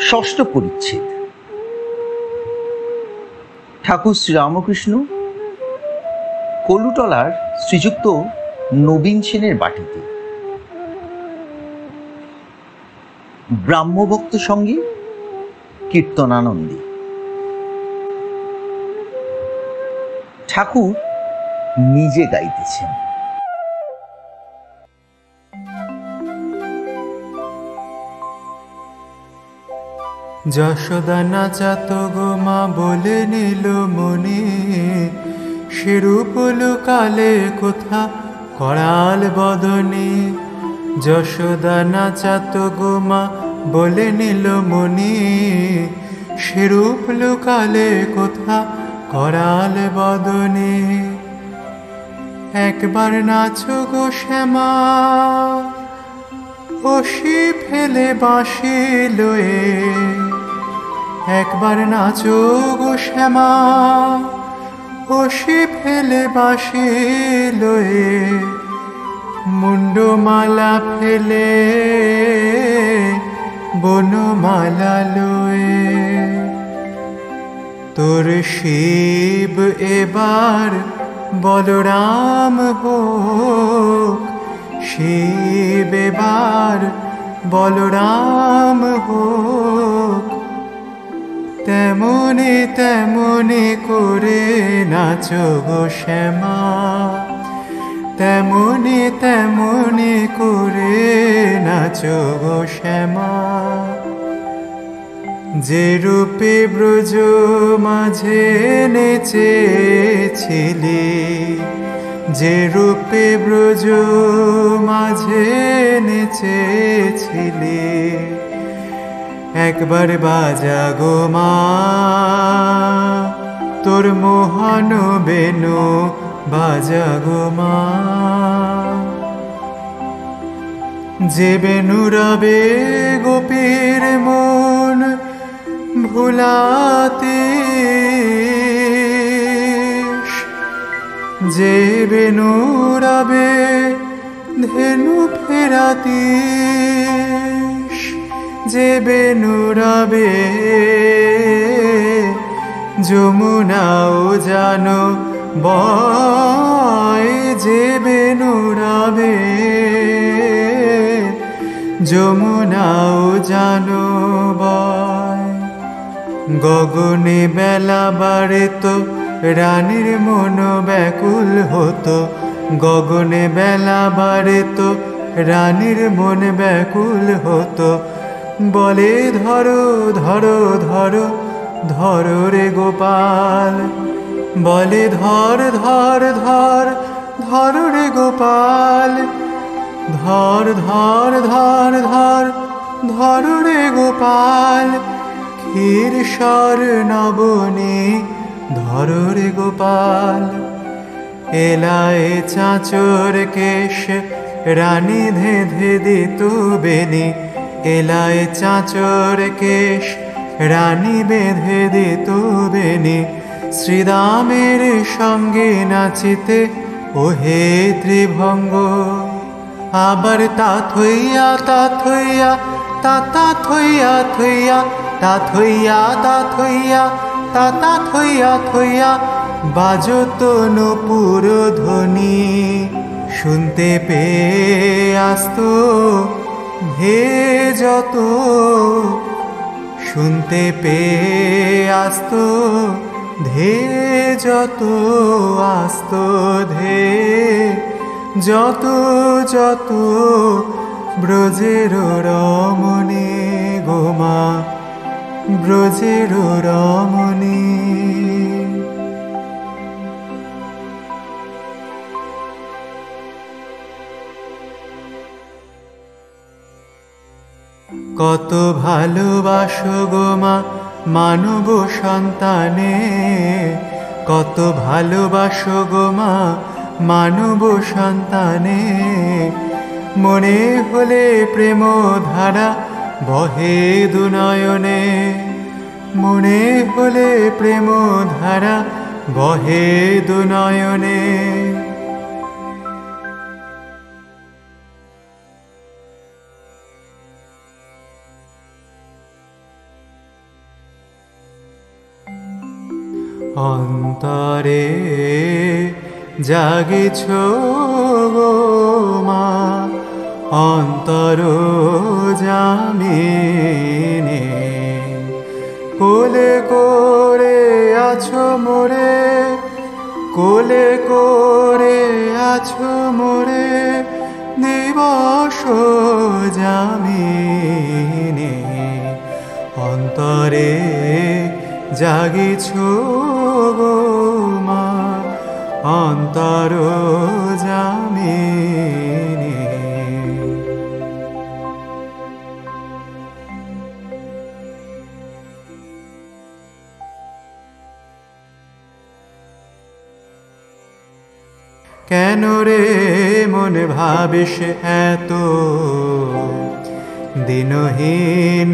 ষষ্ঠ পরিচ্ছেদ। ঠাকুর শ্রীরামকৃষ্ণ কলুটলার শ্রীযুক্ত নবীন সেনের বাটিতে। ব্রাহ্মভক্ত সঙ্গে কীর্তনানন্দে। ঠাকুর নিজে গাইতেছেন। যশোদা নাচাত গো মা বলে নিল মনে, সেরূপ লুকালে কোথা করাল বদনে। যশোদা নাচাত গো মা বলে নিল মনে, সেরূপ লুকালে কোথা করাল বদনে। একবার নাচো গো শ্যামা অসি ফেলে বাঁশি লয়ে, একবার নাচো গো শ্যামা অসি ফেলে বাঁশি লয়ে। মুন্ডমালা ফেলে বনমালা লয়ে। তোর শিব এবার বলরাম হোক, শিব এবার বলরাম হোক। তেমনি তেমনি করে নাচো গো শ্যামা, তেমনি তেমনি করে নাচো গো শ্যামা। যে রূপে ব্রজ মাঝে নেচেছিলি, যে রূপে ব্রজ মাঝে নেচেছিলি। একবার বাজা গো মা তোর মোহন বেনু বাজা গো মা। যে বেনু রবে গোপীর মন ভুলাতে, যে বেনু রবে ধেনু ফেরাতিস, যে বেনু রবে যমুনাও জানো বয়, যে বেনু রবে যমুনাও জানো বয়। গগনে বেলা বাড়ে তো রানীর মন ব্যাকুল হতো, গগনে বেলা বাড়ে তো রানীর মন ব্যাকুল হতো। বলে ধরো ধরো ধরো ধরো রে গোপাল, বলে ধর ধর ধর ধরো রে গোপাল। ধর ধর ধর ধর ধরো রে গোপাল। ক্ষীর স্বর নবনী ধরো রে গোপাল। এলায় চাঁচর কেশ রানী ধেধে দিত বেনি, এলায় চাঁচর কেশ রানী বেঁধে দিত বেনি। শ্রীরামের সঙ্গে নাচিতে ওহে ত্রিভঙ্গ। আবার তা থইয়া তা থইয়া তা তা থইয়া থইয়া তা থইয়া তা থইয়া তা তা থইয়া থইয়া বাজত নূপুর ধ্বনি। শুনতে পেয়ে আসতো ধে যত, শুনতে পেয়ে আসতো ধে যত, আসতো ধে যত যত। ব্রজের রমণী গোমা, ব্রজের রমণী। কত ভালোবাসো গো মা মানব সন্তানে, কত ভালোবাসো গো মা মানব সন্তানে। মনে হলে প্রেম ধারা বহে দুনয়নে, মনে হলে প্রেম ধারা বহে দুনয়নে। অন্তরে জাগিছ গো মা, অন্তর জামিনে। কোলে করে আছো মোরে, কোলে করে আছো মোরে, দিবস জামিনে। অন্তরে জাগিছ গো মা, অন্তর জামিনে। কেন রে মন ভাবিস এত, দিনহীন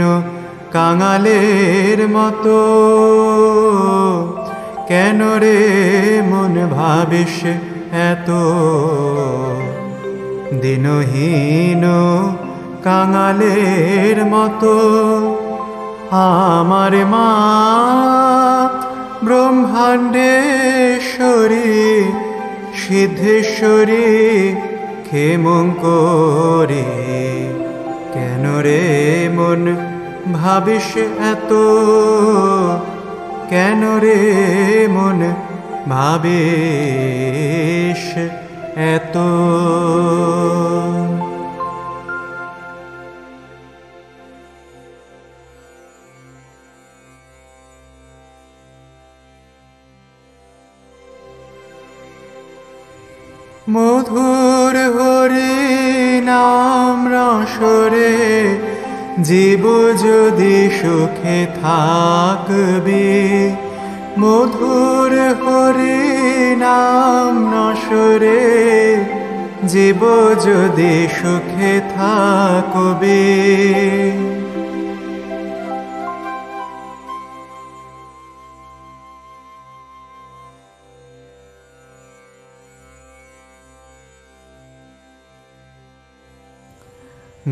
কাঙালের মতো? কেন রে মন ভাবিস এত, দিনহীন কাঙালের মতো? আমার মা ব্রহ্মাণ্ডেশ্বরী, সিদ্ধেশ্বরী, ক্ষেমঙ্করী। কেন রে মন ভাবিস এত, কেন রে মন ভাবিস এত? মধুর হরি নাম রসরে জীব যদি সুখে থাকবে, মধুর হরি নাম রসরে জীব যদি সুখে থাকবে।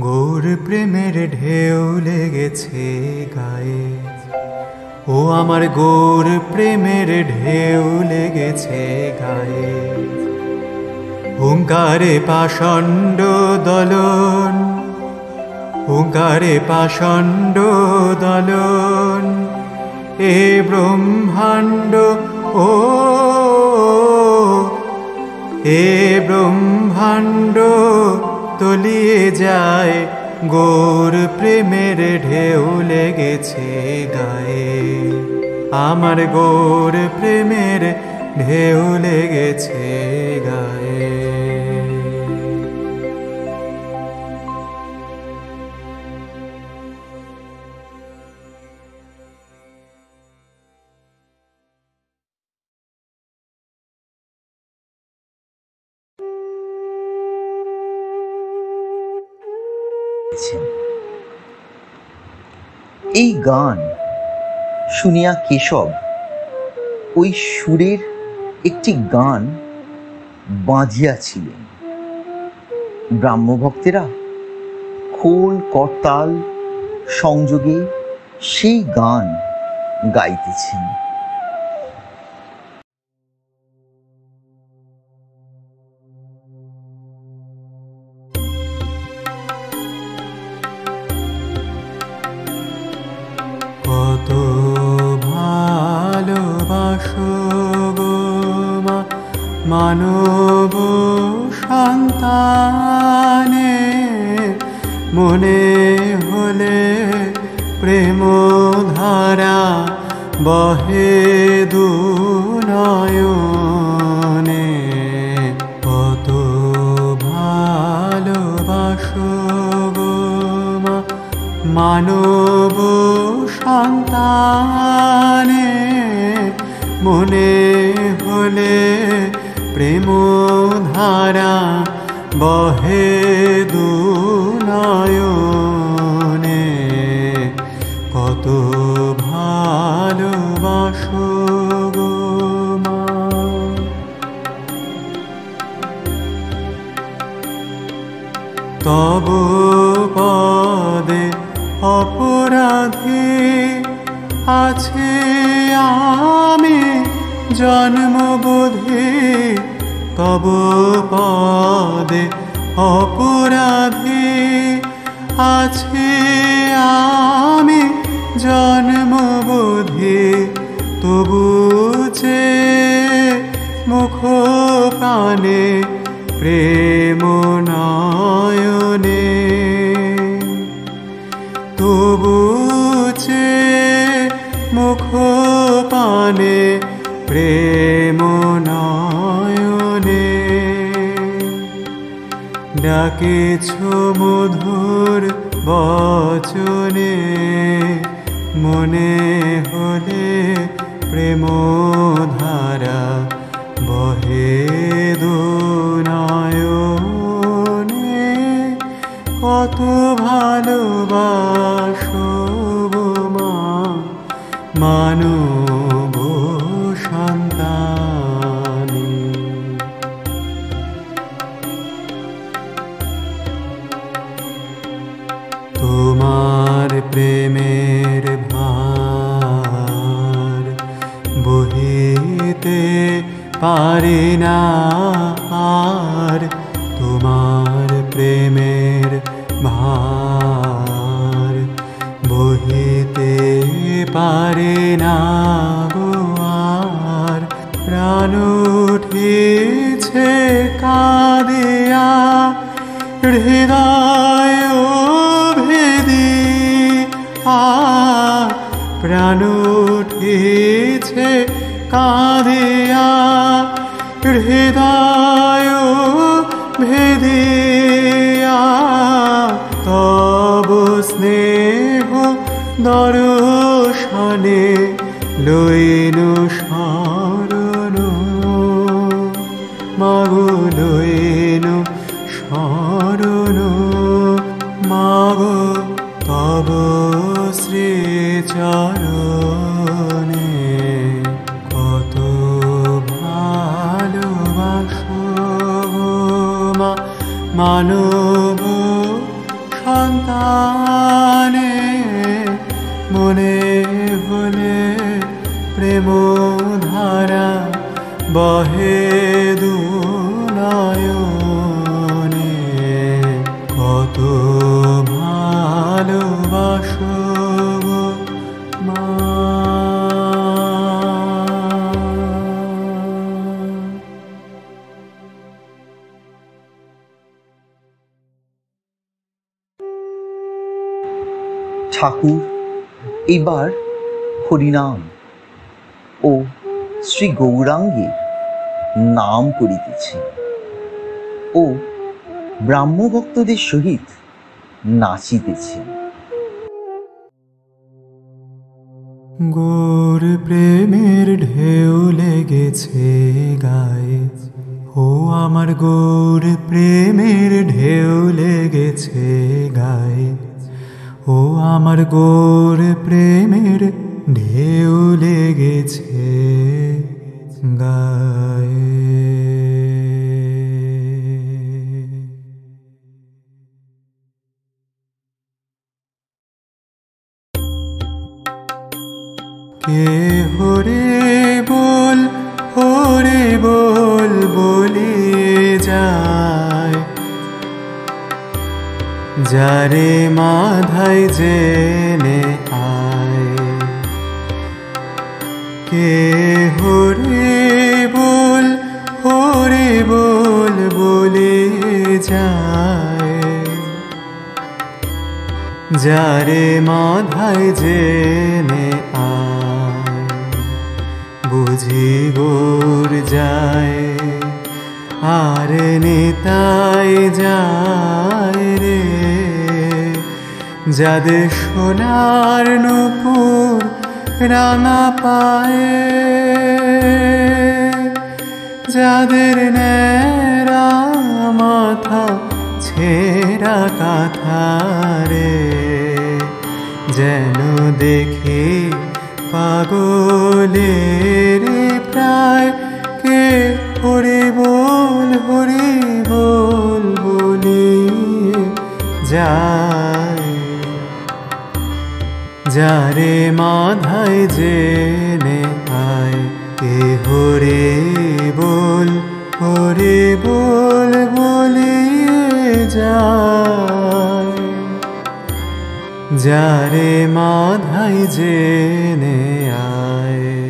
গৌর প্রেমের ঢেউ লেগেছে গায়ে, ও আমার গৌর প্রেমের ঢেউ লেগেছে গায়ে। হুঙ্কারে পাষণ্ড দলন, হুঙ্কারে পাষণ্ড দলন, এ ব্রহ্মাণ্ড ও এ ব্রহ্মাণ্ড তলিয়ে যায়। গৌর প্রেমের ঢেউ লেগেছে গায়ে, আমার গৌর প্রেমের ঢেউ লেগেছে গায়ে। এই গান শুনিয়া কেশব ওই সুরের একটি গান বাজিয়াছিলেন। ব্রাহ্মভক্তেরা খোল করতাল সংযোগে সেই গান গাইতেছেন। কত ভালোবাসো গো মা, মানব সন্তানে, মনে হলে প্রেম ধারা বহে দু নয়নে। কত ভালোবাসো গো মা, মানব সন্তানে, মনে হলে প্রেম ধারা বহে দু নয়নে। কত ভালোবাসো গো মা। তব পদে অপরাধী আছে আমি জন্মবোধে তব পদে অপরাধী আছে আমি জন্মবোধে তবু যে মুখ প্রাণে প্রেম নয়নে তবু যে মুখ পানে প্রেম নয়নে ডাকেছ মধুর বচনে মনে হলে প্রেম ধারা বহে দুনয়নে কত ভালোবাসো মা মানব সন্তানী তোমার প্রেমের ভার বহিতে পারি না আর তোমার প্রেমের ভার বহিতে পারি না গো আর প্রাণ উঠেছে কাঁদিয়া হৃদয় ভেদি প্রাণ উঠেছে কাঁদিয়া হৃদয় ভেদিয়া তব স্নেহ দর্শনে লইনু শরণ মাগো লইনু শরণ মাগো তব শ্রীচরণে কত ভালোবাসো মা মানব সন্তানে মনে হলে প্রেম ধারা বহে দুনয়নে কত ভালোবাসো মা ঠাকুর এবার হরিনাম ও শ্রী গৌরাঙ্গে নাম করিতেছে ও ব্রাহ্মভক্তদের সহিত নাচিতেছে। গৌর প্রেমের ঢেউ লেগেছে গায়ে ও আমার গৌর প্রেমের ঢেউ লেগেছে গায়ে ও আমার গৌর প্রেমের ঢেউ লেগেছে গায়ে। কে হরে বল বলে যায় যারে মাধায় জেনে আয়। কে হরে বল বলে যায় যারে মাধায় জেনে আয়। বুঝি গোর যায় আর নেতাই যায় রে যাদের সোনার নূপুর রাঙা পায়ে যাদের ন্যাড়া মাথা ছেঁড়া কাঁথা রে যেন দেখে পাগলের প্রায় কে হরি বল বলে যায় যারে মাধায় জেনে আয়। কে হরে বল বলিয়ে যায়, যারে মাধাই জেনে আয়।